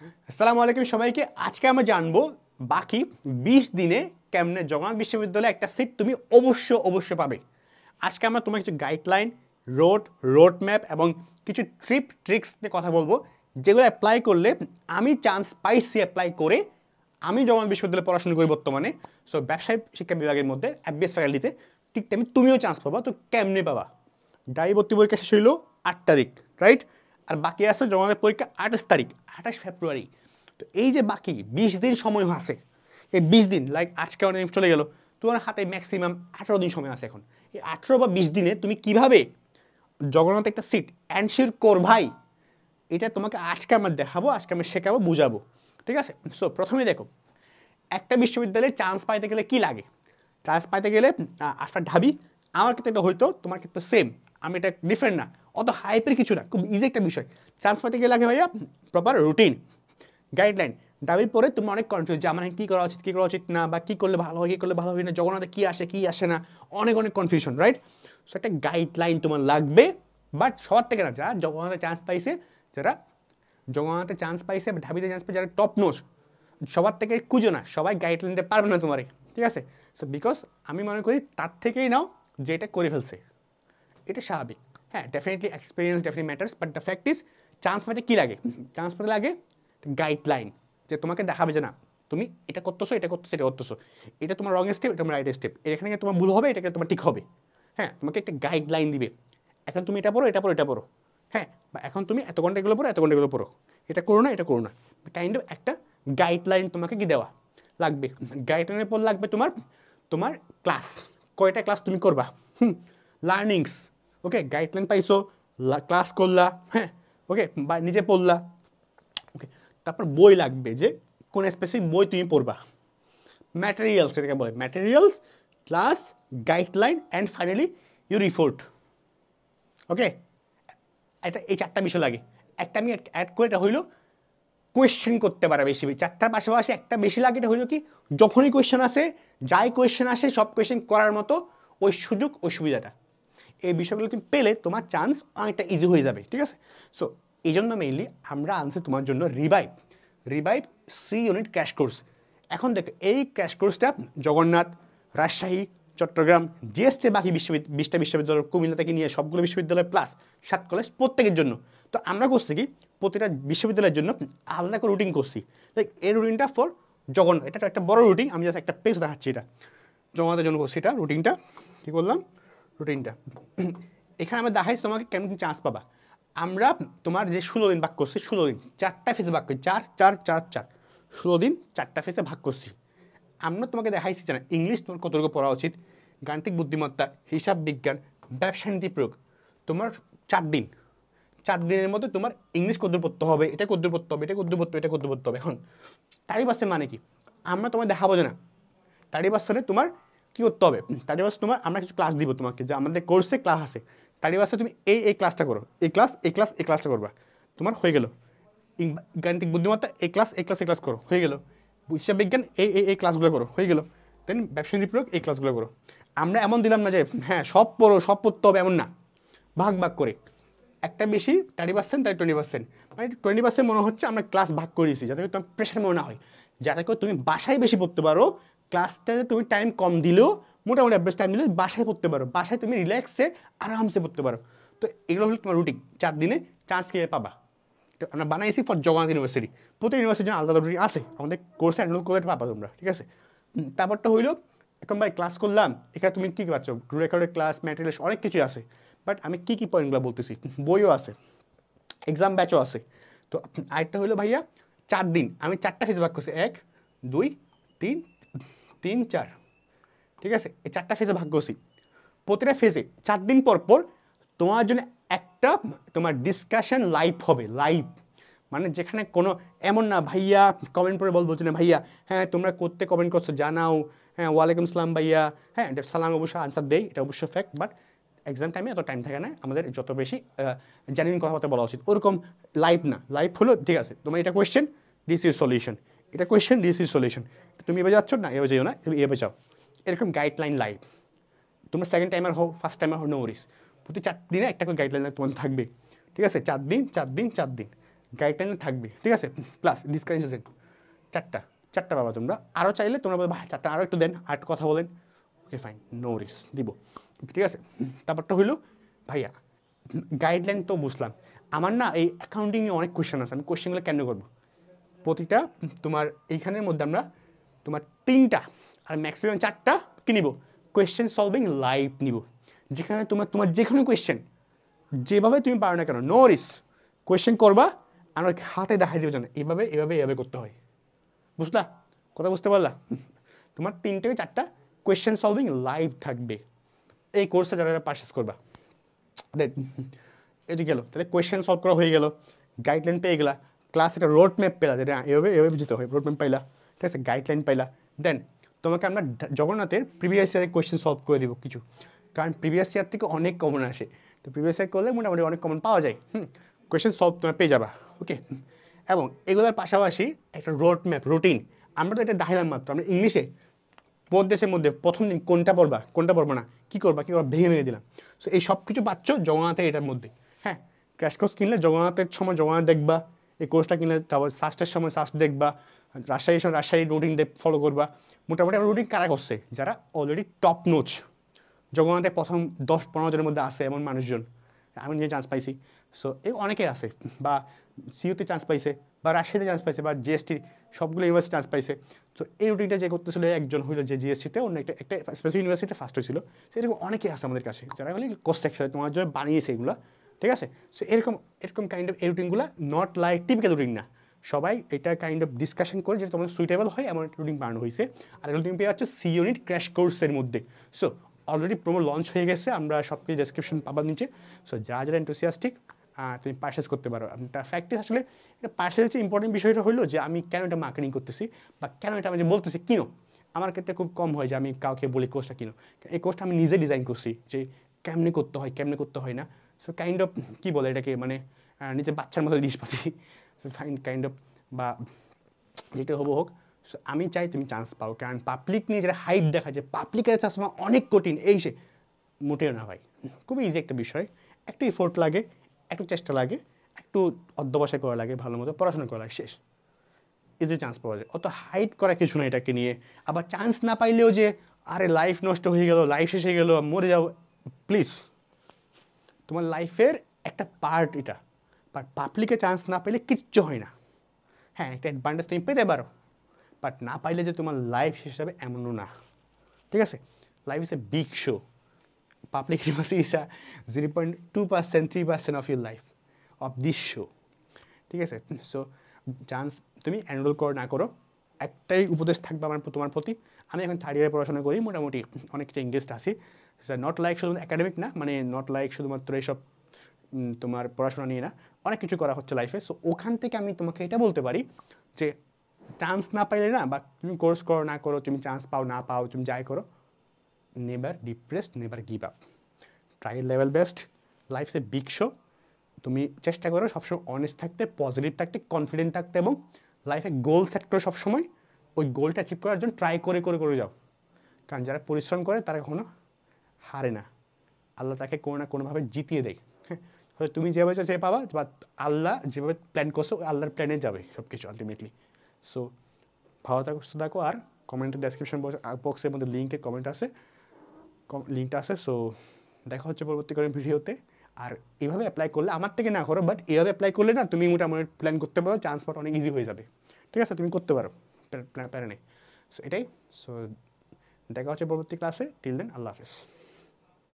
আসসালামু আলাইকুম সবাইকে। আজকে আমরা জানবো বাকি 20 দিনে কেমনে জগন্নাথ বিশ্ববিদ্যালয়ে একটা সিট তুমি অবশ্যই পাবে। আজকে আমরা তোমার কিছু গাইডলাইন, রোড ম্যাপ এবং কিছু ট্রিক্স নিয়ে কথা বলবো, যেগুলো অ্যাপ্লাই করলে আমি চান্স পাইছি অ্যাপ্লাই করে। আমি জগন্নাথ বিশ্ববিদ্যালয়ে পড়াশোনা করি বর্তমানে, সো ব্যবসায় শিক্ষা বিভাগের মধ্যে FBS ফ্যাকাল্টিতে। ঠিক তেমনি তুমিও চান্স পাবা। তো কেমনে পাবা? ডাই ভর্তি পরীক্ষা শেষ হইলো 8 তারিখ, রাইট? আর বাকি আছে জগন্নাথের পরীক্ষা 28 তারিখ, 28 ফেব্রুয়ারি। তো এই যে বাকি 20 দিন সময় আছে, এই 20 দিন লাইক আজকে অনেক চলে গেল, তোমার হাতে ম্যাক্সিমাম 18 দিন সময় আছে এখন। এই 18 বা 20 দিনে তুমি কিভাবে জগন্নাথ একটা সিট এনশিওর করবাই, এটা তোমাকে আজকে আমরা দেখাবো, আজকে আমরা শেখাবো, বুঝাবো। ঠিক আছে? সো প্রথমে দেখো, একটা বিশ্ববিদ্যালয়ে চান্স পাইতে গেলে কি লাগে? চান্স পাইতে গেলে আফটার ঢাবি, আমার ক্ষেত্রে এটা হয়তো, তোমার ক্ষেত্রে সেম, আমি এটা ডিফারেন্ট না, অত হাইপের কিছু না, খুব ইজি একটা বিষয়। চান্স পাইতে গেলে লাগে ভাইয়া প্রপার রুটিন, গাইডলাইন। দাবির পরে তুমি অনেক কনফিউজ যে আমার কী করা উচিত, কী করা উচিত না, বা কী করলে ভালো হয়, কী করলে ভালো হয় না, জগন্নাথে কী আসে কী আসে না, অনেক কনফিউশন, রাইট? সো একটা গাইডলাইন তোমার লাগবে। বাট সবার থেকে না, যারা জগন্নাথে চান্স পাইছে, যারা জগন্নাথে চান্স পাইছে, ঢাবিতে চান্স পাইছে, যারা টপ নোজ, সবার থেকে খুঁজো না, সবাই গাইডলাইন দিতে পারবে না তোমারে। ঠিক আছে? সো বিকজ আমি মনে করি তার থেকেই নাও যে এটা করে ফেলছে, এটা স্বাভাবিক। হ্যাঁ, definitely experience definitely matters, but the fact is chance পাইতে কী লাগে? চান্স পাইতে লাগে গাইডলাইন, যে তোমাকে দেখাবে যে না তুমি এটা করতেছো, এটা করতেছো, এটা করতেছো, এটা তোমার রং স্টেপ, এটা তোমার রাইট স্টেপ, এখানে তোমার ভুল হবে, এটাকে তোমার ঠিক হবে। হ্যাঁ, তোমাকে একটা গাইডলাইন দিবে, এখন তুমি এটা পড়ো, এটা পড়ো, এটা পড়ো। হ্যাঁ, বা এখন তুমি এত ঘন্টা এগুলো পড়ো, এত ঘন্টা এগুলো পড়ো, এটা করো না, এটা করো না। কাইন্ড অফ একটা গাইডলাইন তোমাকে কি দেওয়া লাগবে। গাইডলাইনের পর লাগবে তোমার তোমার ক্লাস, কয়টা ক্লাস তুমি করবা, লার্নিংস। ওকে, গাইডলাইন পাইছো, ক্লাস করলা, হ্যাঁ, ওকে, বা নিজে পড়লা। ওকে, তারপর বই লাগবে, যে কোন স্পেসিফিক বই তুমি পড়বা। ম্যাটেরিয়ালস, এটাকে বলে materials, class, guideline and finally your report. Okay, এটা এই 4টা বিষয় লাগে। একটা আমি অ্যাড করে, এটা হইলো কোয়েশ্চেন করতে পারে বেশি। 4টার পাশাপাশি একটা বেশি লাগে, এটা হইলো কি, যখনই কোয়েশ্চেন আসে, যাই কোয়েশ্চেন আসে সব কোয়েশ্চেন করার মতো ওই সুযোগ, ওই সুবিধাটা, এই বিষয়গুলো তুমি পেলে তোমার চান্স অনেকটা ইজি হয়ে যাবে। ঠিক আছে? সো এই জন্য মেইনলি আমরা আনছি তোমার জন্য revive C unit crash course. এখন দেখো, এই ক্র্যাশ কোর্সটা জগন্নাথ, রাজশাহী, চট্টগ্রাম, জিএসটি, বাকি 20টা বিশ্ববিদ্যালয়, কুমিল্লা থেকে নিয়ে সবগুলো বিশ্ববিদ্যালয় প্লাস 7 কলেজ, প্রত্যেকের জন্য। তো আমরা করছি কি, প্রতিটা বিশ্ববিদ্যালয়ের জন্য আলাদা করে রুটিন করছি। লাইক এই রুটিনটা ফর জগন্নাথ, এটা একটা বড় রুটিন, আমি জাস্ট একটা পেজ দেখাচ্ছি। এটা জগন্নাথের জন্য করছি, এটা রুটিনটা কী করলাম, রুটিনটা এখানে আমরা দেখাইছি তোমাকে কেমন চান্স পাবা। আমরা তোমার যে 16 দিন ভাগ করছি, 16 দিন 4টা ফেজে ভাগ করছি, 4 4 4 4, 16 দিন 4টা ফেজে ভাগ করছি। আমরা তোমাকে দেখাইছি যে না, ইংলিশ তোমার কতটুকু পড়া উচিত, গাণিতিক বুদ্ধিমত্তা, হিসাব বিজ্ঞান, ব্যবসা নীতি প্রয়োগ, তোমার 4 দিন, 4 দিনের মধ্যে তোমার ইংলিশ কদ্দূর পড়তে হবে, এটা কদ্দূর পড়তে হবে, এটা কদ্দূর পড়তে হবে, এটা কদ্দূর পড়তে হবে। এখন তারই বাসে মানে কি, আমরা তোমায় দেখাবো যে না, তারই বাসে তোমার কী করতে হবে। তারই বাসে তোমার আমরা কিছু ক্লাস দিব তোমাকে, যে আমাদের কোর্সে ক্লাস আছে, তারই বাসে তুমি এই ক্লাসটা করো, এই ক্লাসটা করবা, তোমার হয়ে গেল। গাণিতিক বুদ্ধিমত্তা এই ক্লাস করো, হয়ে গেল। হিসাব বিজ্ঞান এই ক্লাসগুলো করো, হয়ে গেল। দেন ব্যবসা নীতি প্রয়োগ এই ক্লাসগুলো করো। আমরা এমন দিলাম না যে হ্যাঁ সব পড়ো, সব পড়তে হবে, এমন না, ভাগ করে একটা বেশি 30%, তাই 20%, মানে 20% মনে হচ্ছে আমরা ক্লাস ভাগ করেছি, যাতে তোমার প্রেশার মনে না হয়, যাতে করে তুমি বাসায় বেশি পড়তে পারো। ক্লাসটাতে তুমি টাইম কম দিলেও, মোটামুটি অ্যাভারেজ টাইম দিলে বাসায় পড়তে পারো, বাসায় তুমি রিল্যাক্সে আরামসে পড়তে পারো। তো এগুলো হলো তোমার রুটিন। 4 দিনে চান্স কীভাবে পাবা, তো আমরা বানাইছি ফর জগন্নাথ ইউনিভার্সিটি। প্রতি ইউনিভার্সিটির জন্য আলাদা রুটিন আছে, আমাদের কোর্সে এনরোল করে পাবা তোমরা। ঠিক আছে? তারপরটা হইলো, এখন ভাই ক্লাস করলাম, এখানে তুমি কী পাচ্ছ, রেকর্ডের ক্লাস, ম্যাটেরিয়াল, অনেক কিছুই আছে। বাট আমি কী পয়েন্টগুলো বলতেছি, বইও আছে, এক্সাম ব্যাচও আছে। তো আরেকটা হলো ভাইয়া 4 দিন আমি 4টা ফেজ ভাগ করছি, 1 2 3 3 4। ঠিক আছে? এই 4টা ফেজে ভাগ করছি। প্রতিটা ফেজে 4 দিন পর পর তোমার জন্য একটা তোমার ডিসকাশন লাইভ হবে, লাইভ মানে যেখানে কোনো এমন না ভাইয়া কমেন্ট করে বলছে না ভাইয়া হ্যাঁ তোমরা করতে কমেন্ট করছো জানাও, হ্যাঁ ওয়ালাইকুম আসসালাম ভাইয়া, হ্যাঁ সালাম অবশ্যই আনসার দেই, এটা অবশ্যই ফ্যাক্ট। বাট এক্সাম টাইমে এত টাইম থাকে না, আমাদের যত বেশি জেনুইন কথাবার্তা বলা উচিত, ওরকম লাইভ না। লাইভ হলো ঠিক আছে, তোমার এটা কোয়েশ্চেন, দিস ইজ সলিউশন, এটা কোয়েশ্চেন, দিস ইজ সলিউশন, তুমি এবার যাচ্ছ না, এবার যাও না, তুমি এবার যাও, এরকম গাইডলাইন লাইভ। তোমরা সেকেন্ড টাইমার হও, ফার্স্ট টাইমার হও, নো ওয়ারিস, প্রতি 4 দিনে একটা করে গাইডলাইন তোমার থাকবে। ঠিক আছে? 4 দিন 4 দিন 4 দিন, গাইডলাইন থাকবে, ঠিক আছে, প্লাস ডিসকাশন সেশন চারটা পাবা তোমরা। আরও চাইলে তোমরা বলবে ভাই চারটা আরও একটু দেন, আর একটু কথা বলেন, ওকে ফাইন, নো রিস, দিব, ঠিক আছে। তারপরটা হইলো ভাইয়া গাইডলাইন তো বুঝলাম, আমার না এই অ্যাকাউন্টিংয়ে অনেক কোয়েশ্চেন আছে, আমি কোয়েশ্চেনগুলো কেন করবো, প্রতিটা তোমার এইখানের মধ্যে আমরা তোমার 3টা আর ম্যাক্সিমাম 4টা কী নিব, কোয়েশ্চেন সলভিং লাইভ নিব, যেখানে তোমার যেখানে কোয়েশ্চেন যেভাবে তুমি পারো না কেন, নো রিস, কোয়েশ্চেন করবা, আমরা হাতে দেখাই দেবো জানো এভাবে করতে হয়, বুঝলা, কথা বুঝতে পারলা। তোমার 3 থেকে 4টা কোয়েশ্চেন সলভিং লাইভ থাকবে এই কোর্সে যারা পারচেস করবা। এটি গেল, তাহলে কোয়েশ্চেন সলভ করা হয়ে গেল, গাইডলাইন পেয়ে গেলা, ক্লাস একটা রোড ম্যাপ পেলা, যেটা এভাবে যেতে হয়, রোড ম্যাপ পাইলা, ঠিক আছে, গাইডলাইন পাইলা। দেন তোমাকে আমরা জগন্নাথের প্রিভিয়াস ইয়ারের কোয়েশ্চেন সলভ করে দেবো কিছু, কারণ প্রিভিয়াস ইয়ার থেকে অনেক কমন আসে, তো প্রিভিয়াস ইয়ার করলে মোটামুটি অনেক কমন পাওয়া যায়, কোয়েশ্চেন সলভ তোমরা পেয়ে যাবা, ওকে। এবং এগুলোর পাশাপাশি একটা রোড ম্যাপ রুটিন, আমরা তো এটা দেখাইলাম মাত্র, আমরা ইংলিশে দেশের মধ্যে প্রথম দিন কোনটা পড়বা না, কী করবা ভেঙে দিলাম। সো এই সব কিছু পাচ্ছ জগন্নাথের এটার মধ্যে। হ্যাঁ, ক্র্যাশ কোর্স কিনলে জগন্নাথের সময় জগন্নাথ দেখবা, এই কোর্সটা কিনলে তারপর সাস্টের সময় সাস্ট দেখবা, রাজশাহীর সময় রাজশাহী রুটিন ফলো করবা। মোটামুটি আমার রুটিন কারা করছে, যারা অলরেডি টপ নোচ জগন্নাথের প্রথম 10-15 জনের মধ্যে আছে এমন মানুষজন, আমি নিজে চান্স পাইছি। সো এই অনেকে আছে, বা সিইউতে চান্স পাইছে, বা রাজশাহীতে চান্স পাইছে, বা জিএসটি সবগুলো ইউনিভার্সিটি চান্স পাইছে। তো এই রুটিনটা যে করতেছিল একজন হইলো যে জিএসটিতে, অন্য একটা স্পেসিফিক ইউনিভার্সিটিতে ফার্স্ট হয়েছিল। সেরকম অনেকে আছে আমাদের কাছে যারা হলে কোর্স একসাথে তোমার জন্য বানিয়েছে এগুলো, ঠিক আছে। সো এরকম কাইন্ড অফ এই রুটিনগুলো নট লাইক টিপিক্যাল রুটিন না, সবাই এটা কাইন্ড অফ ডিসকাশন করে যেটা তোমার সুইটেবল হয় এমন একটা রুটিন বানানো হয়েছে। আর এগুলো তুমি পেয়ে যাচ্ছ সি ইউনিট ক্র্যাশ কোর্সের মধ্যে। সো অলরেডি প্রোমো লঞ্চ হয়ে গেছে, আমরা সব কিছু ডেসক্রিপশন পাবার নিচে। সো যারা এনথুসিয়াস্টিক তুমি পারচেস করতে পারো। তার ফ্যাক্ট আসলে এটা পারচেসের চেয়ে ইম্পর্টেন্ট বিষয়টা হলো যে আমি কেন এটা মার্কেটিং করতেছি, বা কেন এটা আমি যে বলতেছি কিনো। আমার ক্ষেত্রে খুব কম হয় যে আমি কাউকে বলি কোর্সটা কিনো, এই কোর্সটা আমি নিজে ডিজাইন করছি যে কেমনে করতে হয় না। সো কাইন্ড অফ কী বলে এটাকে, মানে নিজের বাচ্চার মতো জিনিসপাতি কাইন্ড অফ, বা যেটা হোক। সো আমি চাই তুমি চান্স পাও, কারণ পাবলিক নিয়ে যেটা হাইপ দেখা যায়, পাবলিকের চান্স পাওয়া অনেক কঠিন, এই সে মোটেও না ভাই, খুবই ইজি একটা বিষয়। একটু এফোর্ট লাগে, একটু চেষ্টা লাগে, একটু অধ্যবসায় করা লাগে, ভালো মতো পড়াশোনা করা লাগে, শেষ, ইজি চান্স পাওয়া যায়। অত হাইট করা কিছু না এটাকে নিয়ে। আবার চান্স না পাইলেও যে আরে লাইফ নষ্ট হয়ে গেল, লাইফ শেষ হয়ে গেল, মরে যাও, প্লিজ, তোমার লাইফের একটা পার্ট এটা। বাট পাবলিকে চান্স না পেলে কিচ্ছু হয় না। হ্যাঁ, একটা অ্যাডভান্টেজ তুমি পেতে পারো, বাট না পাইলে যে তোমার লাইফ শেষ হবে এমনও না, ঠিক আছে। Life is a big show, public university is a 0.2%, 3% of your life of this show, ঠিক আছে। সো চান্স তুমি এনরোল করো না করো, একটাই উপদেশ থাকবে আমার তোমার প্রতি। আমি এখন 3rd ইয়ারে পড়াশোনা করি, মোটামুটি অনেকটা এঙ্গেজড আছি। নট লাইক শুধুমাত্র একাডেমিক না, মানে নট লাইক শুধুমাত্র এইসব তোমার পড়াশোনা নিয়ে না, অনেক কিছু করা হচ্ছে লাইফে। সো ওখান থেকে আমি তোমাকে এটা বলতে পারি যে চান্স না পাইলে না, বা তুমি কোর্স করো না করো, তুমি চান্স পাও না পাও, তুমি যাই করো, never depressed, never give up, try level best. Life's a big show, তুমি চেষ্টা করো সবসময় অনেস্ট থাকতে, পজিটিভ থাকতে, কনফিডেন্ট থাকতে, এবং লাইফে গোল সেট করে সবসময় ওই গোলটা অ্যাচিভ করার জন্য ট্রাই করে যাও। কারণ যারা পরিশ্রম করে তারা কখনো হারে না, আল্লাহ তাকে কোনো না কোনোভাবে জিতিয়ে দেয়। হ্যাঁ, হয়তো তুমি যেভাবে চাও সে পাবা, বা আল্লাহ যেভাবে প্ল্যান করছো আল্লাহর প্ল্যানে যাবে সব কিছু আলটিমেটলি। সো ভালো থাকো, সুস্থ থাকো। আর কমেন্টের ডেসক্রিপশন বক্সের মধ্যে লিঙ্কটা আছে। সো দেখা হচ্ছে পরবর্তী কোনো ভিডিওতে। আর এইভাবে অ্যাপ্লাই করলে, আমার থেকে না করো, বাট এইভাবে অ্যাপ্লাই করলে না তুমি মোটামুটি প্ল্যান করতে পারো, চান্স পাওয়া অনেক ইজি হয়ে যাবে, ঠিক আছে, তুমি করতে পারো, প্ল্যান নেই। সো এটাই। সো দেখা হচ্ছে পরবর্তী ক্লাসে, টিল দেন আল্লাহ হাফেজ।